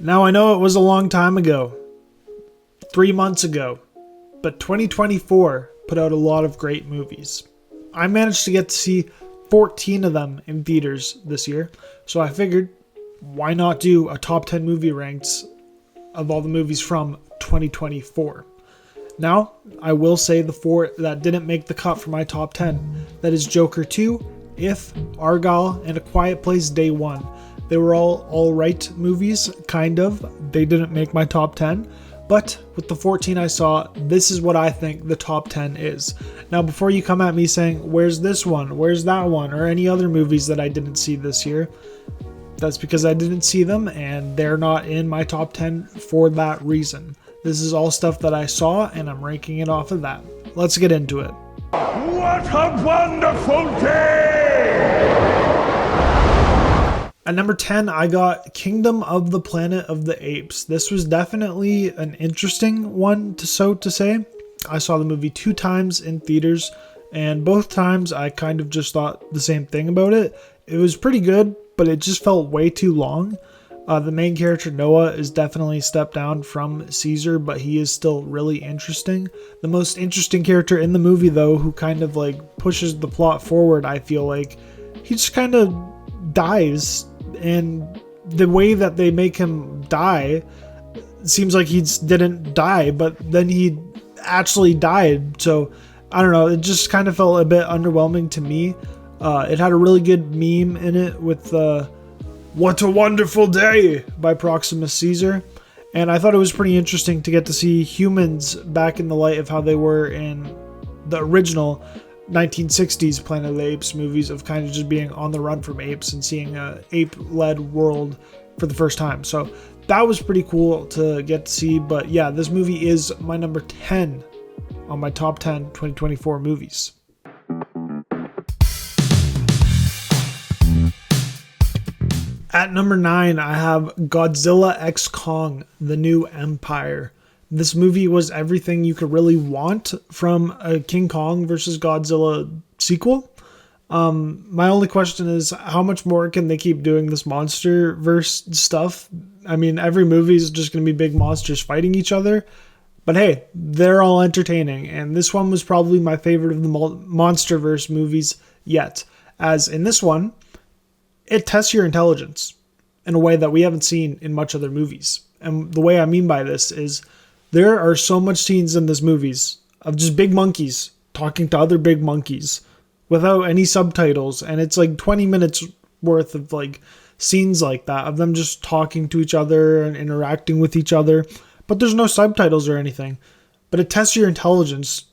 Now I know it was a long time ago, 3 months ago, but 2024 put out a lot of great movies. I managed to get to see 14 of them in theaters this year, so I figured why not do a top 10 movie ranks of all the movies from 2024. Now, I will say the 4 that didn't make the cut for my top 10. That is Joker 2, If, Argyle, and A Quiet Place Day 1. They were all alright movies, kind of. They didn't make my top 10. But with the 14 I saw, this is what I think the top 10 is. Now, before you come at me saying, where's this one, where's that one, or any other movies that I didn't see this year, that's because I didn't see them and they're not in my top 10 for that reason. This is all stuff that I saw and I'm ranking it off of that. Let's get into it. What a wonderful day! At number 10, I got Kingdom of the Planet of the Apes. This was definitely an interesting one to say. I saw the movie 2 times in theaters, and both times I kind of just thought the same thing about it. It was pretty good, but it just felt way too long. The main character, Noah, is definitely a step down from Caesar, but he is still really interesting. The most interesting character in the movie, though, who kind of like pushes the plot forward, I feel like, he just kind of dies. And the way that they make him die seems like he didn't die, but then he actually died. So I don't know, it just kind of felt a bit underwhelming to me. It had a really good meme in it with What a Wonderful Day by Proximus Caesar. And I thought it was pretty interesting to get to see humans back in the light of how they were in the original 1960s Planet of the Apes movies, of kind of just being on the run from apes and seeing a ape-led world for the first time. So that was pretty cool to get to see. But yeah, this movie is my number 10 on my top 10 2024 movies. At number 9, I have Godzilla x Kong, The New Empire. This movie was everything you could really want from a King Kong versus Godzilla sequel. My only question is, how much more can they keep doing this monster-verse stuff? I mean, every movie is just going to be big monsters fighting each other. But hey, they're all entertaining. And this one was probably my favorite of the monster-verse movies yet. As in this one, it tests your intelligence in a way that we haven't seen in much other movies. And the way I mean by this is, there are so much scenes in this movies of just big monkeys talking to other big monkeys without any subtitles. And it's like 20 minutes worth of like scenes like that of them just talking to each other and interacting with each other. But there's no subtitles or anything. But it tests your intelligence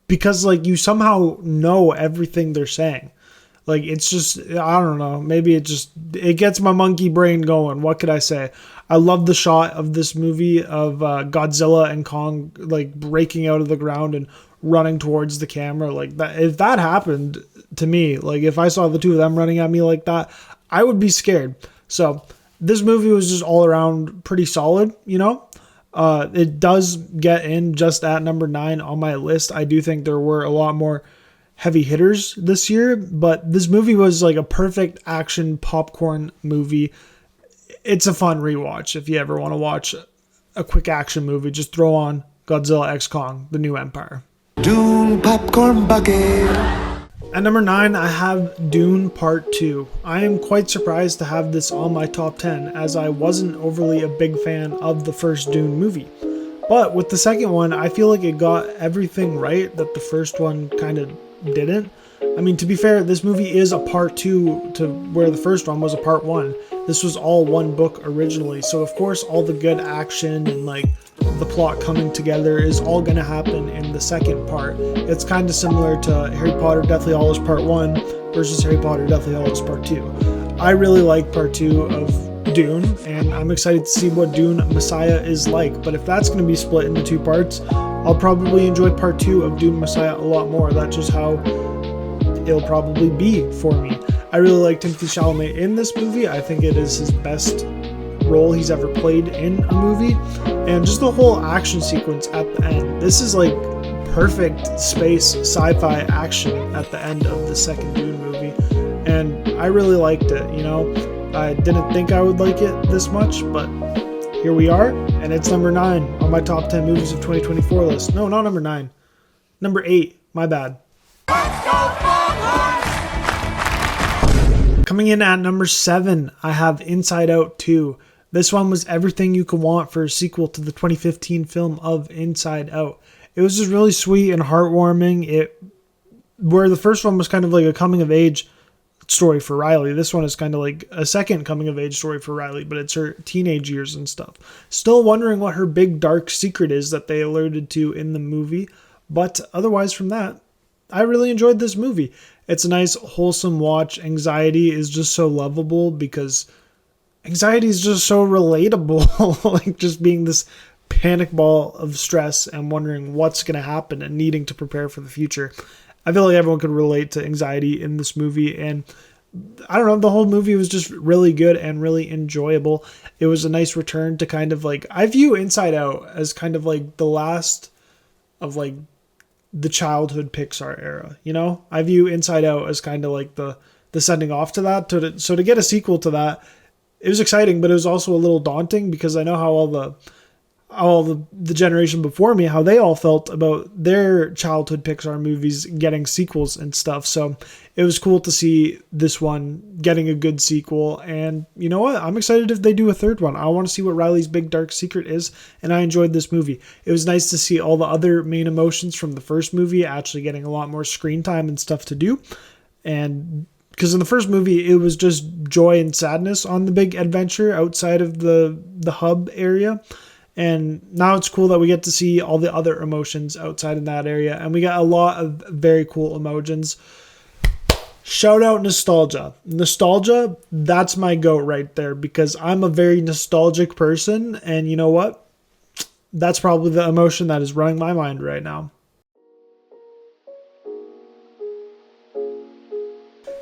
because like you somehow know everything they're saying. Like, it's just, I don't know, maybe it gets my monkey brain going. What could I say? I love the shot of this movie of Godzilla and Kong, like, breaking out of the ground and running towards the camera. Like, that, if that happened to me, like, if I saw the two of them running at me like that, I would be scared. So, this movie was just all around pretty solid, you know? It does get in just at number 9 on my list. I do think there were a lot more heavy hitters this year, but this movie was like a perfect action popcorn movie. It's a fun rewatch if you ever want to watch a quick action movie. Just throw on Godzilla x Kong, The New Empire. Dune popcorn bucket. At number 9, I have Dune Part 2. I am quite surprised to have this on my top 10, as I wasn't overly a big fan of the first Dune movie. But with the second one, I feel like it got everything right that the first one kind of didn't. I mean, to be fair, this movie is a part 2 to where the first one was a part 1. This was all one book originally, so of course all the good action and like the plot coming together is all going to happen in the second part. It's kind of similar to Harry Potter Deathly Hallows Part 1 versus Harry Potter Deathly Hallows Part 2. I really like Part 2 of Dune, and I'm excited to see what Dune Messiah is like. But if that's going to be split into 2 parts, I'll probably enjoy Part 2 of Dune Messiah a lot more. That's just how it'll probably be for me. I really like Timothée Chalamet in this movie. I think it is his best role he's ever played in a movie. And just the whole action sequence at the end. This is like perfect space sci-fi action at the end of the second Dune movie. And I really liked it, you know. I didn't think I would like it this much, but here we are, and it's number 9 on my top 10 movies of 2024 list. No, not number 9. Number 8, my bad. Coming in at number 7, I have Inside Out 2. This one was everything you could want for a sequel to the 2015 film of Inside Out. It was just really sweet and heartwarming. Where the first one was kind of like a coming of age story for Riley, this one is kind of like a second coming of age story for Riley, but it's her teenage years and stuff. Still wondering what her big dark secret is that they alluded to in the movie, but otherwise from that, I really enjoyed this movie. It's a nice wholesome watch. Anxiety is just so lovable because anxiety is just so relatable. Like just being this panic ball of stress and wondering what's going to happen and needing to prepare for the future. I feel like everyone could relate to anxiety in this movie, and I don't know, the whole movie was just really good and really enjoyable. It was a nice return to kind of like, I view Inside Out as kind of like the last of like the childhood Pixar era, you know? I view Inside Out as kind of like the sending off to that. So to get a sequel to that, it was exciting, but it was also a little daunting because I know how all the generation before me, how they all felt about their childhood Pixar movies getting sequels and stuff. So it was cool to see this one getting a good sequel. And you know what? I'm excited if they do a third one. I want to see what Riley's big dark secret is. And I enjoyed this movie. It was nice to see all the other main emotions from the first movie actually getting a lot more screen time and stuff to do. And because in the first movie, it was just joy and sadness on the big adventure outside of the hub area. And now it's cool that we get to see all the other emotions outside in that area. And we got a lot of very cool emotions. Shout out nostalgia. Nostalgia, that's my goat right there because I'm a very nostalgic person. And you know what? That's probably the emotion that is running my mind right now.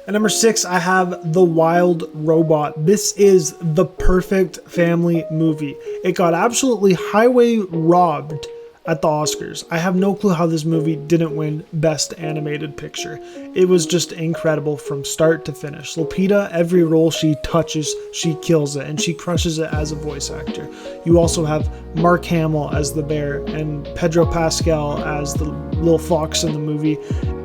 At number 6, I have The Wild Robot. This is the perfect family movie. It got absolutely highway robbed at the Oscars. I have no clue how this movie didn't win Best Animated Picture. It was just incredible from start to finish. Lupita, every role she touches, she kills it, and she crushes it as a voice actor. You also have Mark Hamill as the bear, and Pedro Pascal as the little fox in the movie,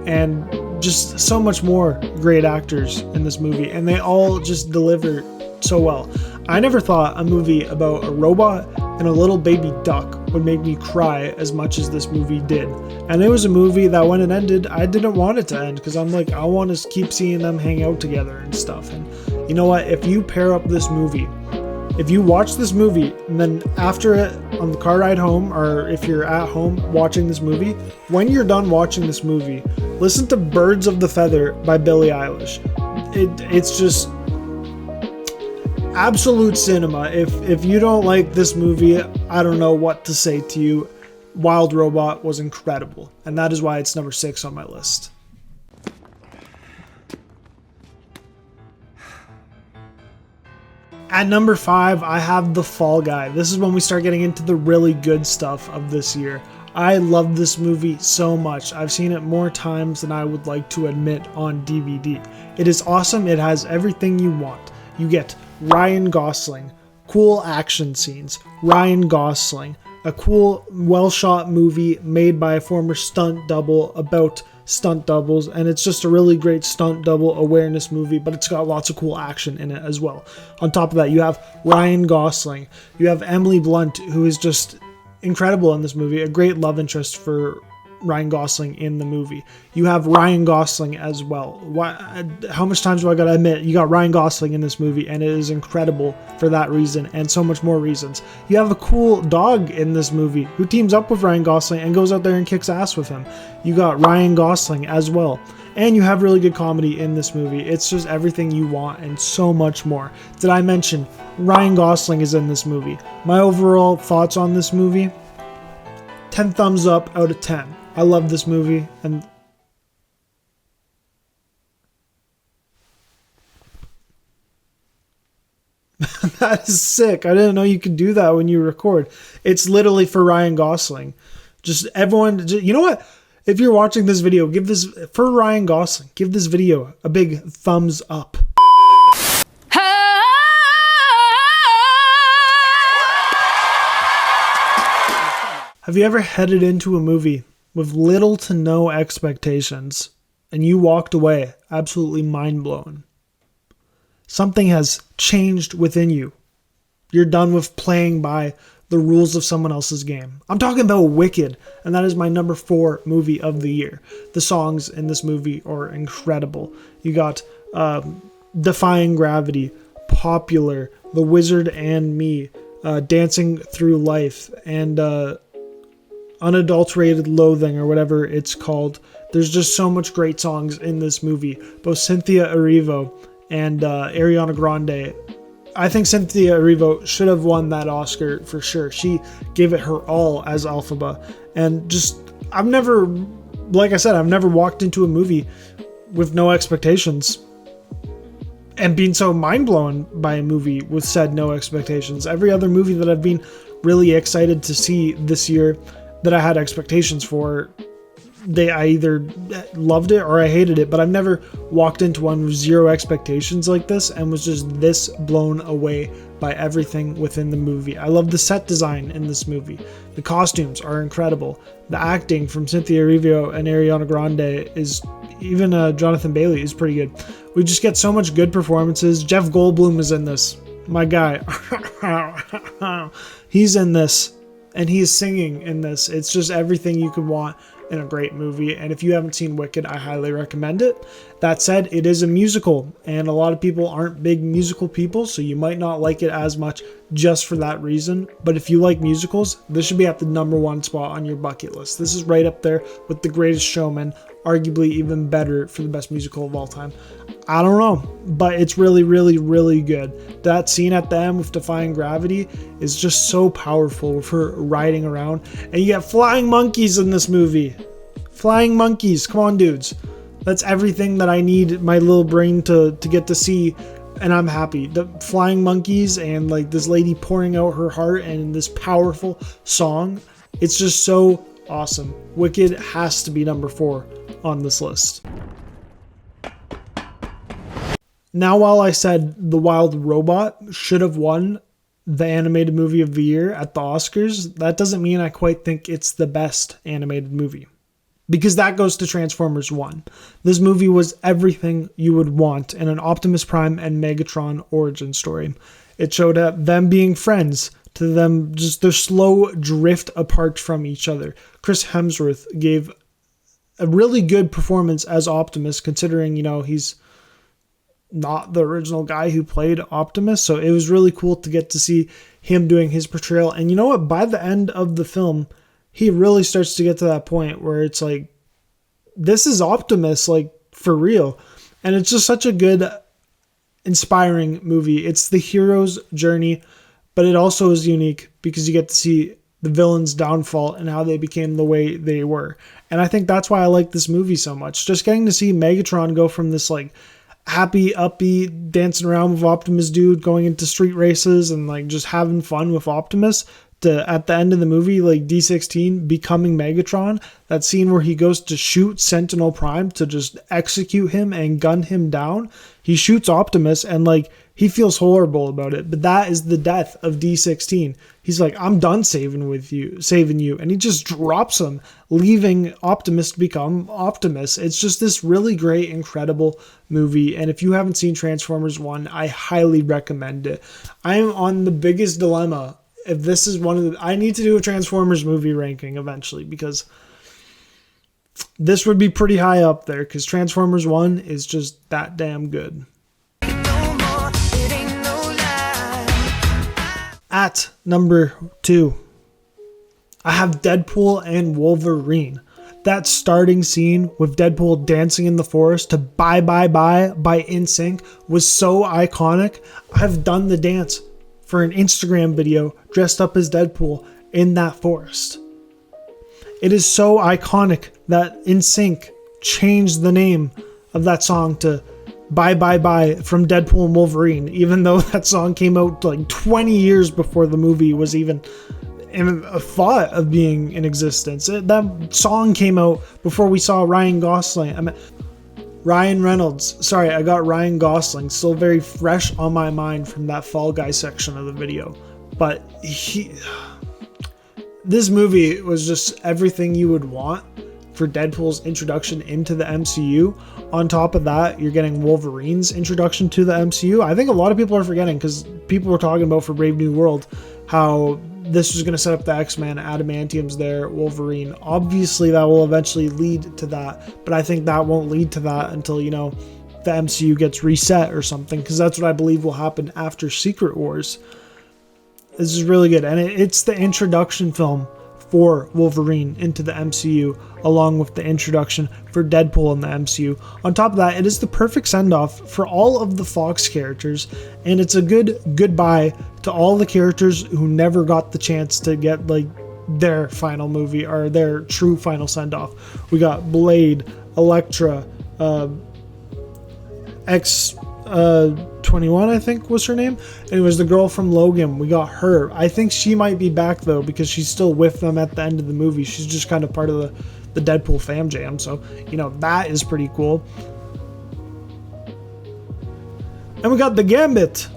and just so much more great actors in this movie, and they all just deliver so well. I never thought a movie about a robot and a little baby duck would make me cry as much as this movie did. And it was a movie that when it ended, I didn't want it to end because I'm like, I want to keep seeing them hang out together and stuff. And you know what? If you pair up this movie, if you watch this movie and then after it on the car ride home, or if you're at home watching this movie, when you're done watching this movie, listen to Birds of the Feather by Billie Eilish. It's just absolute cinema. If you don't like this movie, I don't know what to say to you. Wild Robot was incredible, and that is why it's number 6 on my list. At number 5, I have The Fall Guy. This is when we start getting into the really good stuff of this year. I love this movie so much. I've seen it more times than I would like to admit on DVD. It is awesome. It has everything you want. You get Ryan Gosling, cool action scenes, Ryan Gosling, a cool, well-shot movie made by a former stunt double about stunt doubles, and it's just a really great stunt double awareness movie, but it's got lots of cool action in it as well. On top of that, you have Ryan Gosling. You have Emily Blunt, who is just incredible in this movie, a great love interest for Ryan Gosling in the movie. You have Ryan Gosling as well. How much times do I gotta admit, you got Ryan Gosling in this movie, and it is incredible for that reason and so much more reasons. You have a cool dog in this movie who teams up with Ryan Gosling and goes out there and kicks ass with him. You got Ryan Gosling as well. And you have really good comedy in this movie. It's just everything you want and so much more. Did I mention Ryan Gosling is in this movie? My overall thoughts on this movie, 10 thumbs up out of 10. I love this movie, and that is sick. I didn't know you could do that when you record. It's literally for Ryan Gosling. Just everyone, you know what? If you're watching this video, for Ryan Gosling, give this video a big thumbs up. Have you ever headed into a movie with little to no expectations and you walked away absolutely mind blown? Something has changed within you. You're done with playing by the rules of someone else's game. I'm talking about Wicked, and that is my number 4 movie of the year. The songs in this movie are incredible. You got Defying Gravity, Popular, The Wizard and Me, Dancing Through Life, and Unadulterated Loathing, or whatever it's called. There's just so much great songs in this movie. Both Cynthia Erivo and Ariana Grande. I think Cynthia Erivo should have won that Oscar for sure. She gave it her all as Elphaba. And just, I've never walked into a movie with no expectations and being so mind blown by a movie with said no expectations. Every other movie that I've been really excited to see this year that I had expectations for, I either loved it or I hated it, but I've never walked into one with zero expectations like this and was just this blown away by everything within the movie. I love the set design in this movie. The costumes are incredible. The acting from Cynthia Erivo and Ariana Grande is, even Jonathan Bailey is pretty good. We just get so much good performances. Jeff Goldblum is in this. My guy. He's in this. And he is singing in this. It's just everything you could want in a great movie. And if you haven't seen Wicked, I highly recommend it. That said, it is a musical, and a lot of people aren't big musical people, so you might not like it as much just for that reason. But if you like musicals, this should be at the number 1 spot on your bucket list. This is right up there with The Greatest Showman, arguably even better for the best musical of all time. I don't know, but it's really, really, really good. That scene at the end with Defying Gravity is just so powerful with her riding around. And you get flying monkeys in this movie. Flying monkeys. Come on, dudes. That's everything that I need my little brain to get to see, and I'm happy. The flying monkeys and like this lady pouring out her heart and this powerful song. It's just so awesome. Wicked has to be number 4 on this list. Now, while I said The Wild Robot should have won the animated movie of the year at the Oscars, that doesn't mean I quite think it's the best animated movie. Because that goes to Transformers 1. This movie was everything you would want in an Optimus Prime and Megatron origin story. It showed them being friends, to them just their slow drift apart from each other. Chris Hemsworth gave a really good performance as Optimus, considering, he's not the original guy who played Optimus. So it was really cool to get to see him doing his portrayal. And you know what? By the end of the film, he really starts to get to that point where it's like, this is Optimus, like, for real. And it's just such a good, inspiring movie. It's the hero's journey, but it also is unique because you get to see the villain's downfall and how they became the way they were. And I think that's why I like this movie so much. Just getting to see Megatron go from this, like, happy, upbeat, dancing around with Optimus dude, going into street races and, like, just having fun with Optimus, to, at the end of the movie, like, D16 becoming Megatron. That scene where he goes to shoot Sentinel Prime to just execute him and gun him down. He shoots Optimus and, like, he feels horrible about it. But that is the death of D16. He's like, I'm done saving you. And he just drops him, leaving Optimus to become Optimus. It's just this really great, incredible movie. And if you haven't seen Transformers 1, I highly recommend it. I am on the biggest dilemma. If this is I need to do a Transformers movie ranking eventually, because this would be pretty high up there, because Transformers 1 is just that damn good. At number 2, I have Deadpool and Wolverine. That starting scene with Deadpool dancing in the forest to Bye Bye Bye by NSYNC was so iconic. I've done the dance for an Instagram video dressed up as Deadpool in that forest. It is so iconic that NSYNC changed the name of that song to Bye Bye Bye from Deadpool and Wolverine, even though that song came out like 20 years before the movie was even in a thought of being in existence. That song came out before we saw Ryan Reynolds. Sorry, I got Ryan Gosling still very fresh on my mind from that Fall Guy section of the video. But this movie was just everything you would want for Deadpool's introduction into the MCU. On top of that, you're getting Wolverine's introduction to the MCU. I think a lot of people are forgetting, because people were talking about for Brave New World how this was going to set up the X-Men, Adamantium's there, Wolverine. Obviously, that will eventually lead to that, but I think that won't lead to that until, you know, the MCU gets reset or something, because that's what I believe will happen after Secret Wars. This is really good, and it's the introduction film for Wolverine into the MCU, along with the introduction for Deadpool in the MCU. On top of that, it is the perfect send-off for all of the Fox characters, and it's a good goodbye to all the characters who never got the chance to get like their final movie or their true final send-off. We got Blade, Elektra, X-21, I think was her name. And it was the girl from Logan. We got her. I think she might be back though, because she's still with them at the end of the movie. She's just kind of part of the Deadpool fam jam. So, you know, that is pretty cool. And we got the Gambit.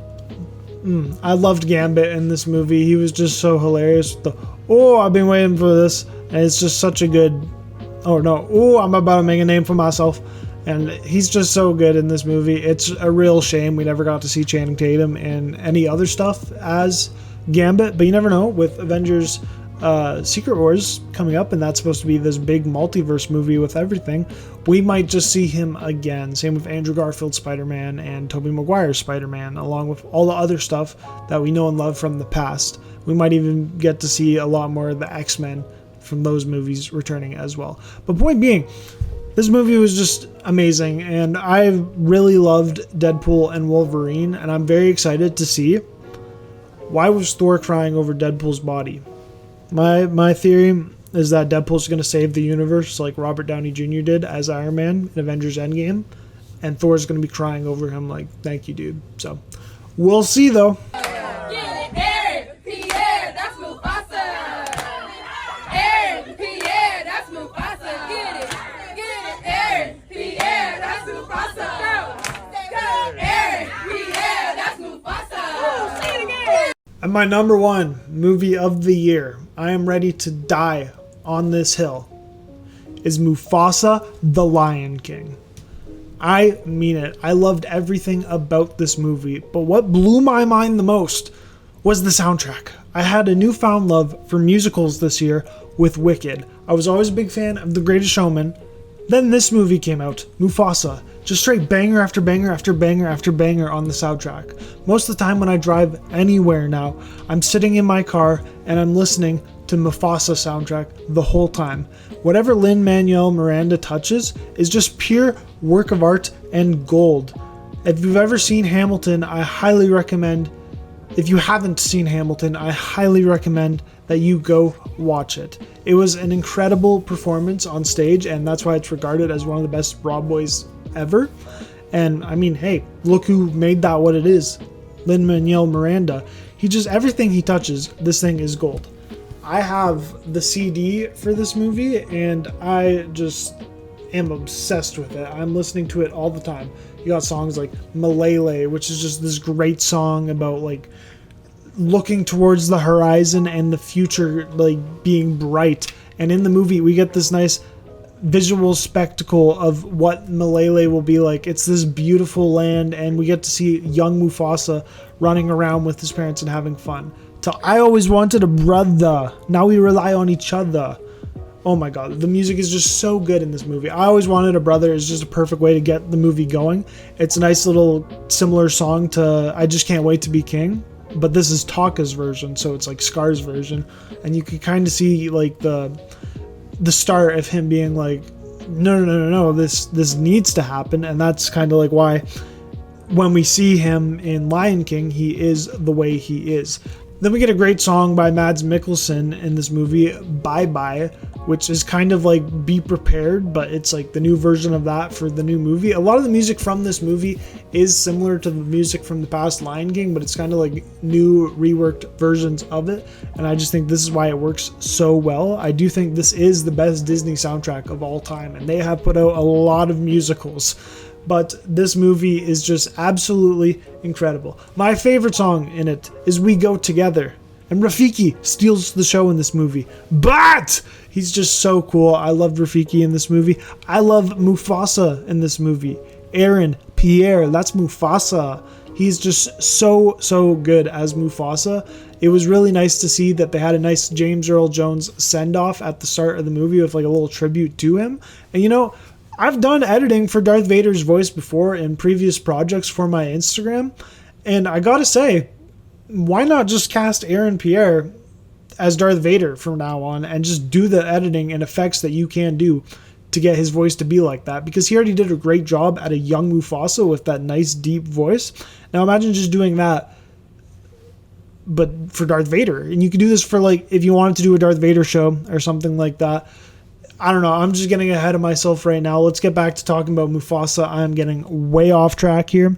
I loved Gambit in this movie. He was just so hilarious. I've been waiting for this. And it's just such a good... I'm about to make a name for myself. And he's just so good in this movie. It's a real shame we never got to see Channing Tatum in any other stuff as Gambit. But you never know. With Avengers Secret Wars coming up, and that's supposed to be this big multiverse movie with everything, we might just see him again. Same with Andrew Garfield's Spider-Man and Tobey Maguire's Spider-Man, along with all the other stuff that we know and love from the past. We might even get to see a lot more of the X-Men from those movies returning as well. But point being, this movie was just amazing, and I really loved Deadpool and Wolverine, and I'm very excited to see why was Thor crying over Deadpool's body. My theory is that Deadpool's going to save the universe like Robert Downey Jr. did as Iron Man in Avengers Endgame, and Thor's going to be crying over him like, thank you, dude. So, we'll see, though. Get it, Eric, Pierre, that's Mufasa. Eric, Pierre, that's Mufasa. Get it, Eric, Pierre, that's Mufasa. Go, Eric, Pierre, that's Mufasa. Say it again. And my number one movie of the year, I am ready to die on this hill, is Mufasa, the Lion King. I mean it. I loved everything about this movie, but what blew my mind the most was the soundtrack. I had a newfound love for musicals this year with Wicked. I was always a big fan of The Greatest Showman. Then this movie came out, Mufasa. Just straight banger after banger after banger after banger on the soundtrack. Most of the time when I drive anywhere now, I'm sitting in my car and I'm listening to Mufasa soundtrack the whole time. Whatever Lin-Manuel Miranda touches is just pure work of art and gold. If you've ever seen Hamilton, I highly recommend. If you haven't seen Hamilton, I highly recommend that you go watch it. It was an incredible performance on stage, and that's why it's regarded as one of the best Broadways ever. And I mean, hey, look who made that what it is. Lin-Manuel Miranda. Everything he touches, this thing is gold. I have the CD for this movie, and I just am obsessed with it. I'm listening to it all the time. You got songs like Malele, which is just this great song about like looking towards the horizon and the future like being bright. And in the movie, we get this nice visual spectacle of what Malele will be like. It's this beautiful land, and we get to see young Mufasa running around with his parents and having fun. I always wanted a brother. Now we rely on each other. Oh my god, the music is just so good in this movie. I always wanted a brother is just a perfect way to get the movie going. It's a nice little similar song to I Just Can't Wait to Be King, but this is Taka's version, so it's like Scar's version, and you can kind of see like the start of him being like, no, this needs to happen. And that's kind of like why when we see him in Lion King, he is the way he is. Then we get a great song by Mads Mikkelsen in this movie, Bye Bye, which is kind of like Be Prepared, but it's like the new version of that for the new movie. A lot of the music from this movie is similar to the music from the past Lion King, but it's kind of like new reworked versions of it. And I just think this is why it works so well. I do think this is the best Disney soundtrack of all time, and they have put out a lot of musicals. But this movie is just absolutely incredible. My favorite song in it is We Go Together. And Rafiki steals the show in this movie. But he's just so cool. I loved Rafiki in this movie. I love Mufasa in this movie. Aaron, Pierre, that's Mufasa. He's just so good as Mufasa. It was really nice to see that they had a nice James Earl Jones send-off at the start of the movie with like a little tribute to him. And you know, I've done editing for Darth Vader's voice before in previous projects for my Instagram. And I gotta say, why not just cast Aaron Pierre as Darth Vader from now on and just do the editing and effects that you can do to get his voice to be like that? Because he already did a great job at a young Mufasa with that nice deep voice. Now imagine just doing that, but for Darth Vader. And you could do this for like, if you wanted to do a Darth Vader show or something like that. I don't know. I'm just getting ahead of myself right now. Let's get back to talking about Mufasa. I'm getting way off track here.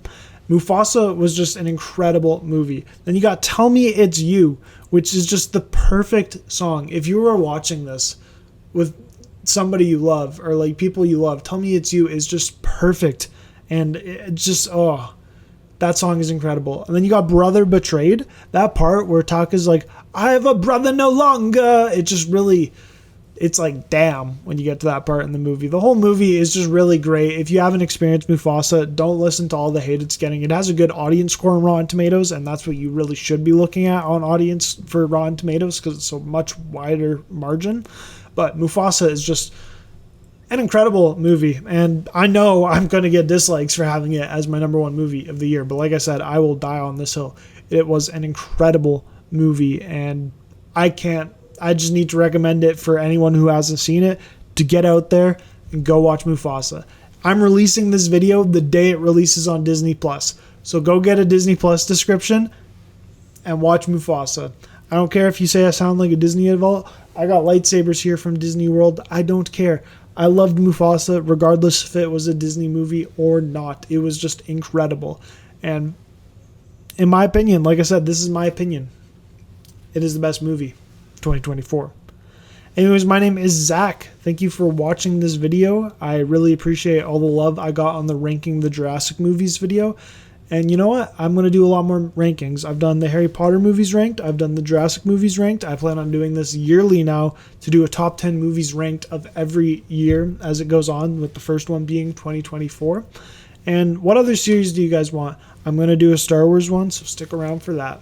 Mufasa was just an incredible movie. Then you got Tell Me It's You, which is just the perfect song. If you were watching this with somebody you love or like people you love, Tell Me It's You is just perfect. And it just, oh, that song is incredible. And then you got Brother Betrayed. That part where Taka's like, I have a brother no longer. It just really, it's like, damn, when you get to that part in the movie. The whole movie is just really great. If you haven't experienced Mufasa, don't listen to all the hate it's getting. It has a good audience score on Rotten Tomatoes, and that's what you really should be looking at on audience for Rotten Tomatoes because it's a much wider margin. But Mufasa is just an incredible movie, and I know I'm going to get dislikes for having it as my number one movie of the year, but like I said, I will die on this hill. It was an incredible movie, and I just need to recommend it for anyone who hasn't seen it to get out there and go watch Mufasa. I'm releasing this video the day it releases on Disney Plus, so go get a Disney Plus description and watch Mufasa. I don't care if you say I sound like a Disney adult. I got lightsabers here from Disney World. I don't care. I loved Mufasa regardless if it was a Disney movie or not. It was just incredible. And in my opinion, like I said, this is my opinion. It is the best movie of 2024. Anyways, my name is Zach. Thank you for watching this video. I really appreciate all the love I got on the Ranking the Jurassic Movies video. And you know what? I'm going to do a lot more rankings. I've done the Harry Potter movies ranked. I've done the Jurassic movies ranked. I plan on doing this yearly now to do a top 10 movies ranked of every year as it goes on, with the first one being 2024. And what other series do you guys want? I'm going to do a Star Wars one, so stick around for that.